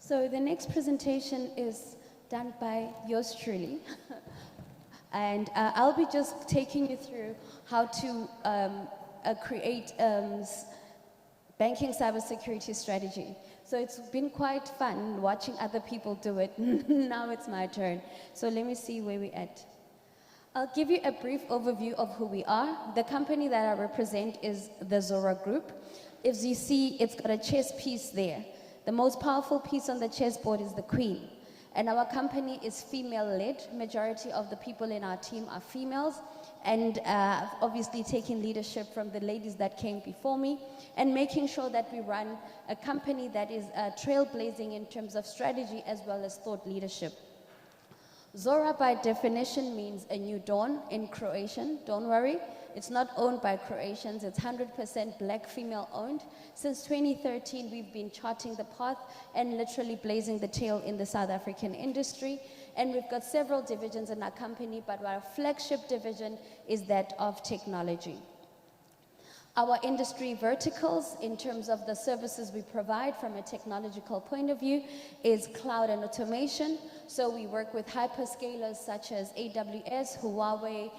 So the next presentation is done by yours truly. And I'll be just taking you through how to create banking cybersecurity strategy. So it's been quite fun watching other people do it. Now it's my turn. So let me see where we're at. I'll give you a brief overview of who we are. The company that I represent is the Zora Group. As you see, it's got a chess piece there. The most powerful piece on the chessboard is the queen. And our company is female-led. Majority of the people in our team are females. And obviously taking leadership from the ladies that came before me and making sure that we run a company that is trailblazing in terms of strategy as well as thought leadership. Zora by definition means a new dawn in Croatian. Don't worry, it's not owned by Croatians, it's 100% black female owned. Since 2013 we've been charting the path and literally blazing the trail in the South African industry. And we've got several divisions in our company, but our flagship division is that of technology. Our industry verticals, in terms of the services we provide from a technological point of view, is cloud and automation. So we work with hyperscalers such as AWS, Huawei,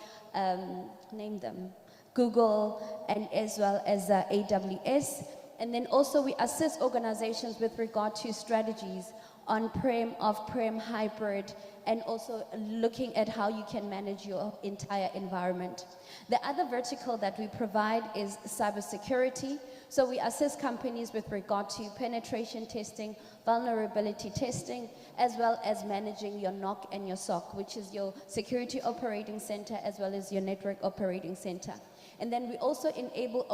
name them, Google, and as well as AWS. And then also we assist organizations with regard to strategies on-prem, off-prem, hybrid, and also looking at how you can manage your entire environment. The other vertical that we provide is cybersecurity. So we assist companies with regard to penetration testing, vulnerability testing, as well as managing your NOC and your SOC, which is your security operating center as well as your network operating center. And then we also enable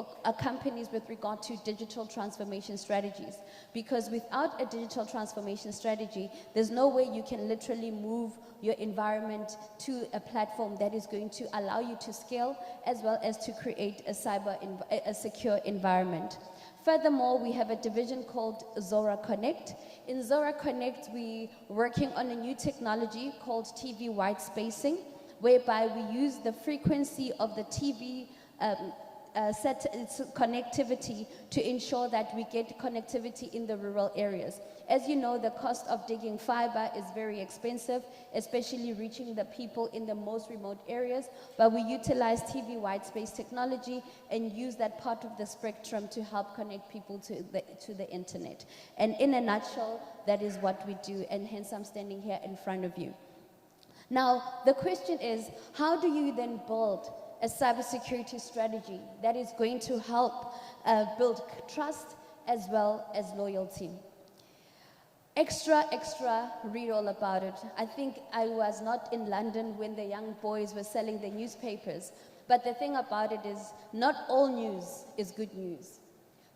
companies with regard to digital transformation strategies, because without a digital transformation strategy, there's no way you can literally move your environment to a platform that is going to allow you to scale as well as to create a secure environment. Furthermore, we have a division called Zora Connect. In Zora Connect, we're working on a new technology called TV white spacing, whereby we use the frequency of the TV set its connectivity to ensure that we get connectivity in the rural areas. As you know, the cost of digging fiber is very expensive, especially reaching the people in the most remote areas, but we utilize TV white space technology and use that part of the spectrum to help connect people to the internet. And in a nutshell, that is what we do, and hence I'm standing here in front of you. Now, the question is, how do you then build a cybersecurity strategy that is going to help build trust as well as loyalty? Extra, read all about it. I think I was not in London when the young boys were selling the newspapers, but the thing about it is not all news is good news.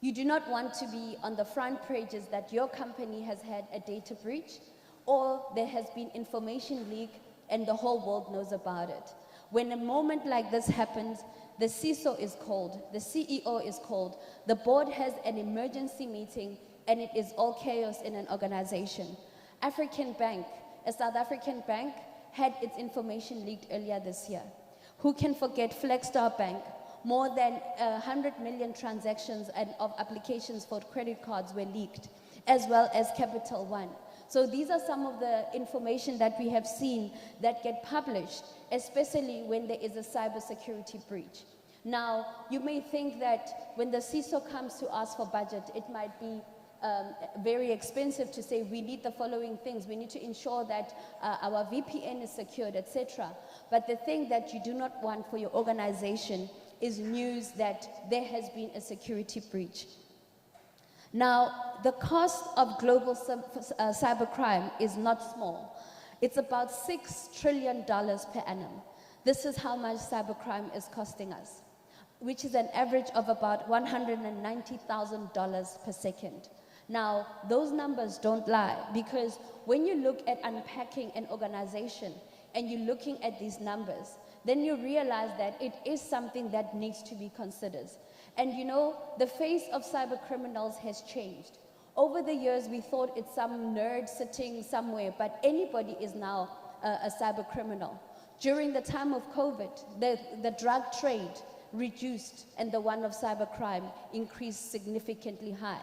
You do not want to be on the front pages that your company has had a data breach or there has been information leak and the whole world knows about it. When a moment like this happens, the CISO is called, the CEO is called, the board has an emergency meeting, and it is all chaos in an organization. African Bank, a South African bank, had its information leaked earlier this year. Who can forget Flagstar Bank? More than 100 million transactions of applications for credit cards were leaked, as well as Capital One. So these are some of the information that we have seen that get published, especially when there is a cybersecurity breach. Now, you may think that when the CISO comes to ask for budget, it might be very expensive to say we need the following things. We need to ensure that our VPN is secured, etc. But the thing that you do not want for your organization is news that there has been a security breach. Now, the cost of global cybercrime is not small. It's about $6 trillion per annum. This is how much cybercrime is costing us, which is an average of about $190,000 per second. Now, those numbers don't lie, because when you look at unpacking an organization and you're looking at these numbers, then you realize that it is something that needs to be considered. And you know, the face of cyber criminals has changed. Over the years, we thought it's some nerd sitting somewhere, but anybody is now a cyber criminal. During the time of COVID, the drug trade reduced and the one of cybercrime increased significantly high.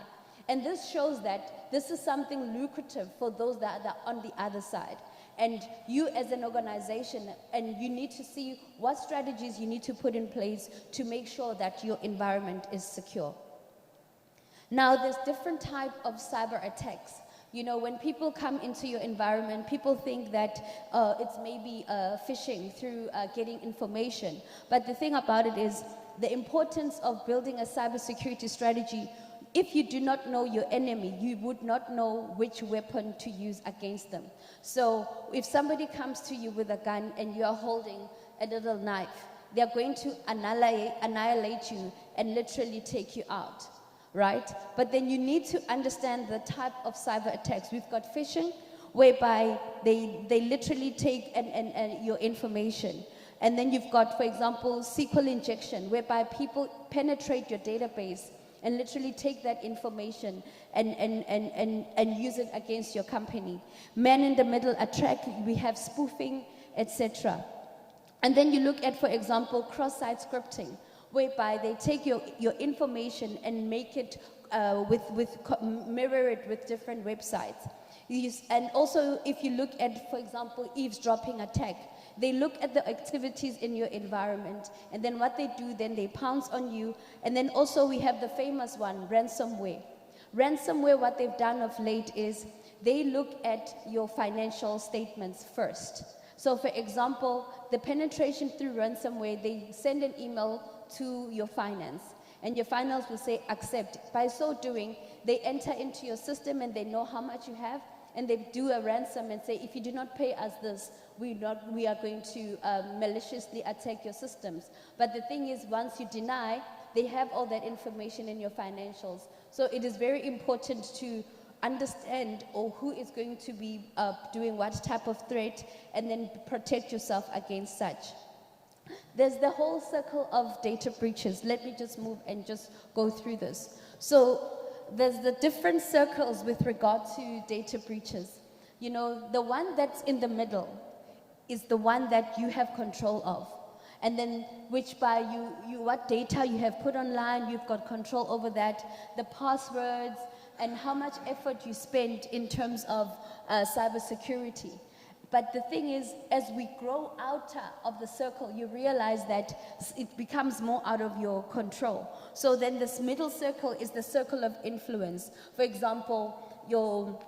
And this shows that this is something lucrative for those that are on the other side. And you as an organization, and you need to see what strategies you need to put in place to make sure that your environment is secure. Now, there's different type of cyber attacks. You know, when people come into your environment, people think that it's maybe phishing through getting information. But the thing about it is the importance of building a cybersecurity strategy. If you do not know your enemy, you would not know which weapon to use against them. So if somebody comes to you with a gun and you are holding a little knife, they are going to annihilate you and literally take you out, right? But then you need to understand the type of cyber attacks. We've got phishing, whereby they literally take your information. And then you've got, for example, SQL injection, whereby people penetrate your database and literally take that information and use it against your company. Man-in-the-middle attack, we have spoofing, etc. And then you look at, for example, cross-site scripting, whereby they take your information and make it, mirror it with different websites. And also, if you look at, for example, eavesdropping attack, they look at the activities in your environment, and then what they do, then they pounce on you. And then also we have the famous one, ransomware. Ransomware, what they've done of late is they look at your financial statements first. So for example, the penetration through ransomware, they send an email to your finance, and your finance will say accept. By so doing, they enter into your system and they know how much you have, and they do a ransom and say, if you do not pay us this, we are going to maliciously attack your systems. But the thing is, once you deny, they have all that information in your financials. So it is very important to understand who is going to be doing what type of threat, and then protect yourself against such. There's the whole circle of data breaches. Let me just move and just go through this. So there's the different circles with regard to data breaches. You know, the one that's in the middle is the one that you have control of. And then which by what data you have put online, you've got control over that, the passwords, and how much effort you spend in terms of cybersecurity. But the thing is, as we grow outer of the circle, you realize that it becomes more out of your control. So then this middle circle is the circle of influence. For example, your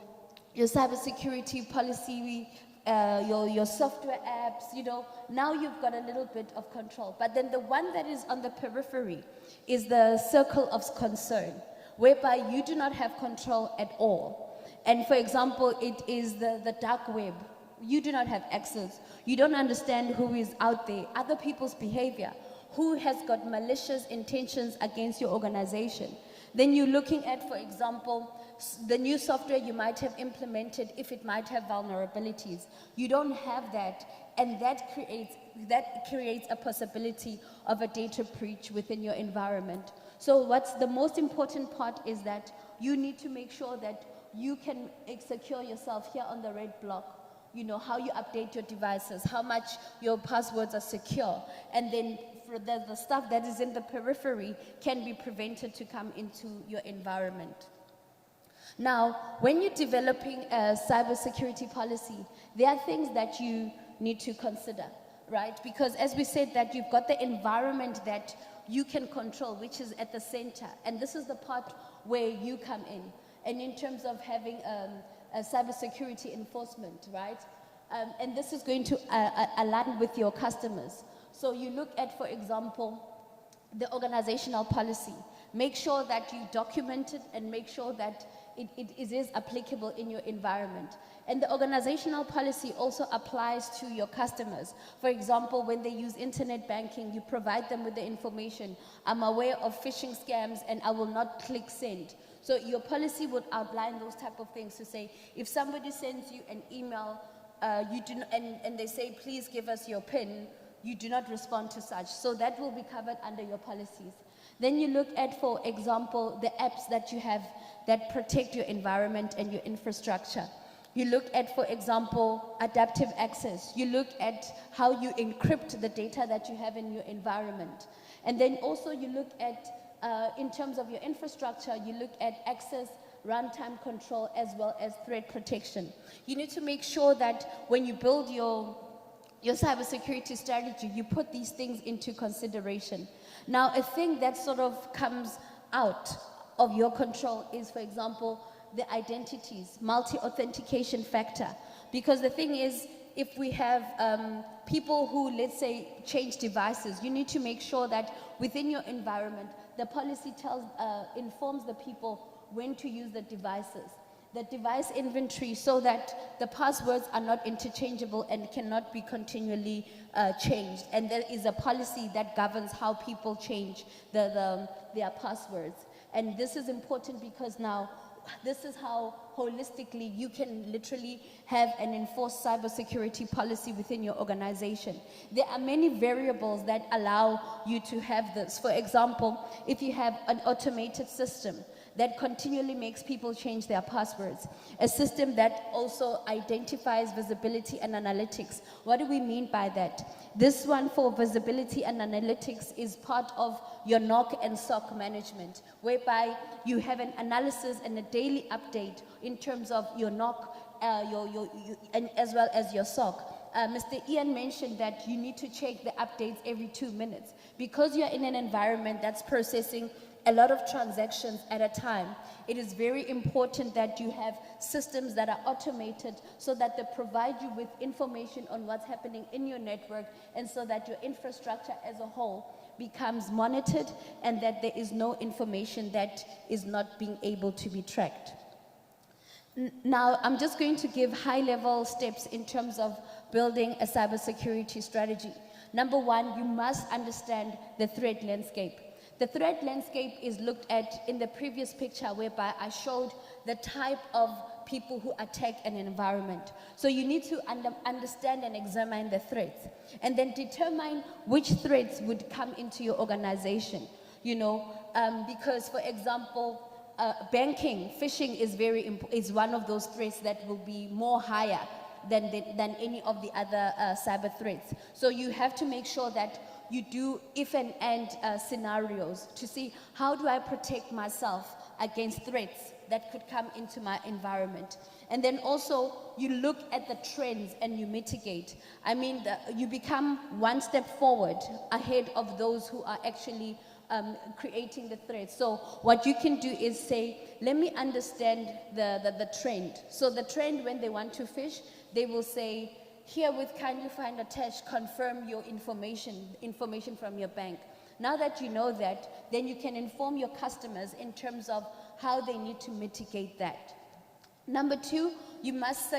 cybersecurity policy, your software apps, you know, now you've got a little bit of control. But then the one that is on the periphery is the circle of concern, whereby you do not have control at all. And for example, it is the dark web. You do not have access. You don't understand who is out there, other people's behavior, who has got malicious intentions against your organization. Then you're looking at, for example, the new software you might have implemented, if it might have vulnerabilities. You don't have that, and that creates a possibility of a data breach within your environment. So what's the most important part is that you need to make sure that you can secure yourself here on the red block. You know, how you update your devices, how much your passwords are secure, and then for the stuff that is in the periphery can be prevented to come into your environment. Now, when you're developing a cybersecurity policy, there are things that you need to consider, right? Because as we said, that you've got the environment that you can control, which is at the center, and this is the part where you come in. And in terms of having a cybersecurity enforcement, right? And this is going to align with your customers. So you look at, for example, the organizational policy. Make sure that you document it and make sure that it is applicable in your environment. And the organizational policy also applies to your customers. For example, when they use internet banking, you provide them with the information. I'm aware of phishing scams and I will not click send. So your policy would outline those type of things to say, if somebody sends you an email, and they say, please give us your PIN, you do not respond to such. So that will be covered under your policies. Then you look at, for example, the apps that you have that protect your environment and your infrastructure. You look at, for example, adaptive access. You look at how you encrypt the data that you have in your environment. And then also you look at, in terms of your infrastructure, you look at access runtime control, as well as threat protection. You need to make sure that when you build your cybersecurity strategy, you put these things into consideration. Now, a thing that sort of comes out of your control is, for example, the identities, multi-authentication factor. Because the thing is, if we have people who, let's say, change devices, you need to make sure that within your environment, the policy informs the people when to use the devices, the device inventory, so that the passwords are not interchangeable and cannot be continually changed. And there is a policy that governs how people change their passwords. And this is important because now this is how holistically you can literally have an enforced cybersecurity policy within your organization. There are many variables that allow you to have this. For example, if you have an automated system that continually makes people change their passwords, a system that also identifies visibility and analytics. What do we mean by that? This one for visibility and analytics is part of your NOC and SOC management, whereby you have an analysis and a daily update in terms of your NOC, and as well as your SOC. Mr. Ian mentioned that you need to check the updates every 2 minutes. Because you're in an environment that's processing a lot of transactions at a time, it is very important that you have systems that are automated so that they provide you with information on what's happening in your network, and so that your infrastructure as a whole becomes monitored and that there is no information that is not being able to be tracked. Now, I'm just going to give high-level steps in terms of building a cybersecurity strategy. Number one, you must understand the threat landscape. The threat landscape is looked at in the previous picture, whereby I showed the type of people who attack an environment. So you need to understand and examine the threats, and then determine which threats would come into your organization. Because, for example, banking, phishing is one of those threats that will be more higher than any of the other cyber threats. So you have to make sure that you do if and scenarios to see, how do I protect myself against threats that could come into my environment? And then also you look at the trends and you mitigate. I mean, you become one step forward ahead of those who are actually creating the threat. So what you can do is say, let me understand the trend. So the trend, when they want to phish, they will say, herewith kindly find attached, confirm your information from your bank. Now that you know that, then you can inform your customers in terms of how they need to mitigate that. Number two, you must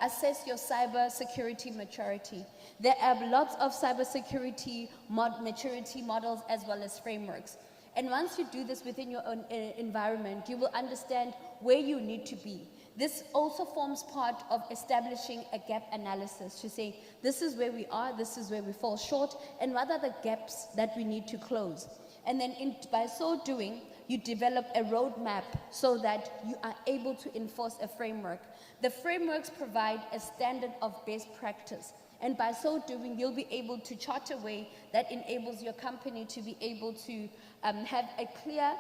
assess your cyber security maturity. There are lots of cybersecurity maturity models as well as frameworks. And once you do this within your own environment, you will understand where you need to be. This also forms part of establishing a gap analysis to say, this is where we are, this is where we fall short, and what are the gaps that we need to close. And then by so doing, you develop a roadmap so that you are able to enforce a framework. The frameworks provide a standard of best practice. And by so doing, you'll be able to chart a way that enables your company to be able to have a clear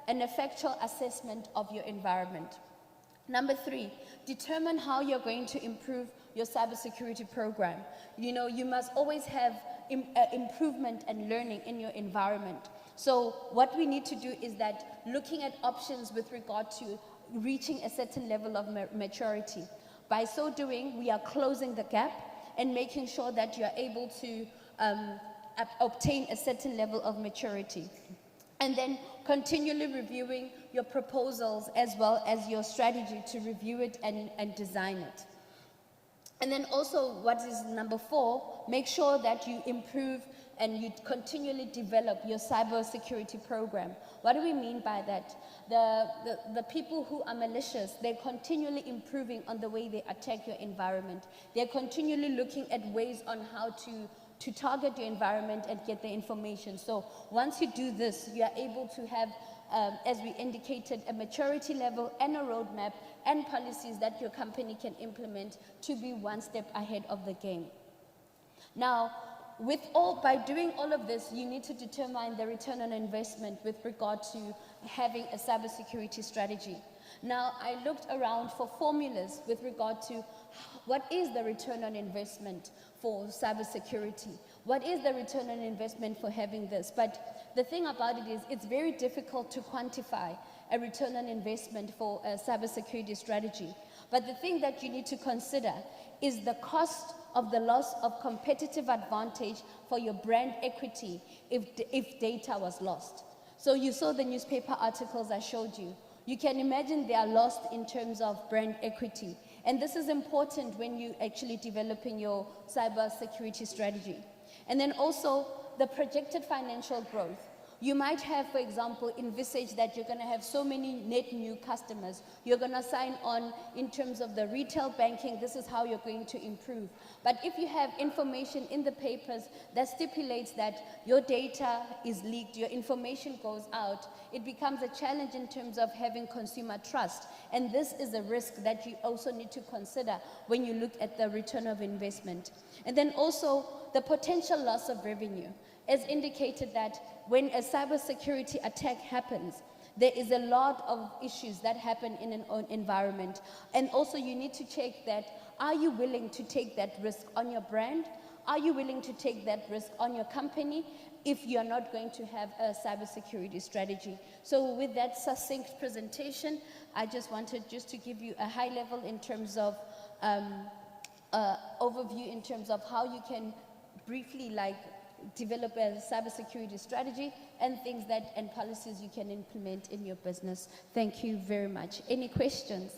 and effectual assessment of your environment. Number three, determine how you're going to improve your cybersecurity program. You must always have improvement and learning in your environment. So what we need to do is that looking at options with regard to reaching a certain level of maturity. By so doing, we are closing the gap and making sure that you're able to obtain a certain level of maturity. And then continually reviewing your proposals as well as your strategy to review it and design it. And then also, what is number four, make sure that you improve and you continually develop your cybersecurity program. What do we mean by that? The people who are malicious, they're continually improving on the way they attack your environment. They're continually looking at ways on how to target your environment and get the information. So once you do this, you are able to have, as we indicated, a maturity level and a roadmap and policies that your company can implement to be one step ahead of the game. Now, By doing all of this, you need to determine the return on investment with regard to having a cybersecurity strategy. Now, I looked around for formulas with regard to what is the return on investment for cybersecurity? What is the return on investment for having this? But the thing about it is, it's very difficult to quantify a return on investment for a cybersecurity strategy. But the thing that you need to consider is the cost of the loss of competitive advantage for your brand equity if data was lost. So you saw the newspaper articles I showed you. You can imagine they are lost in terms of brand equity. And this is important when you actually developing your cyber security strategy. And then also the projected financial growth. You might have, for example, envisaged that you're going to have so many net new customers. You're going to sign on in terms of the retail banking. This is how you're going to improve. But if you have information in the papers that stipulates that your data is leaked, your information goes out, it becomes a challenge in terms of having consumer trust. And this is a risk that you also need to consider when you look at the return of investment. And then also the potential loss of revenue. As indicated that when a cybersecurity attack happens, there is a lot of issues that happen in an environment. And also you need to check that, are you willing to take that risk on your brand? Are you willing to take that risk on your company if you're not going to have a cybersecurity strategy? So with that succinct presentation, I just wanted to give you a high level in terms of overview in terms of how you can briefly develop a cybersecurity strategy and things and policies you can implement in your business. Thank you very much. Any questions?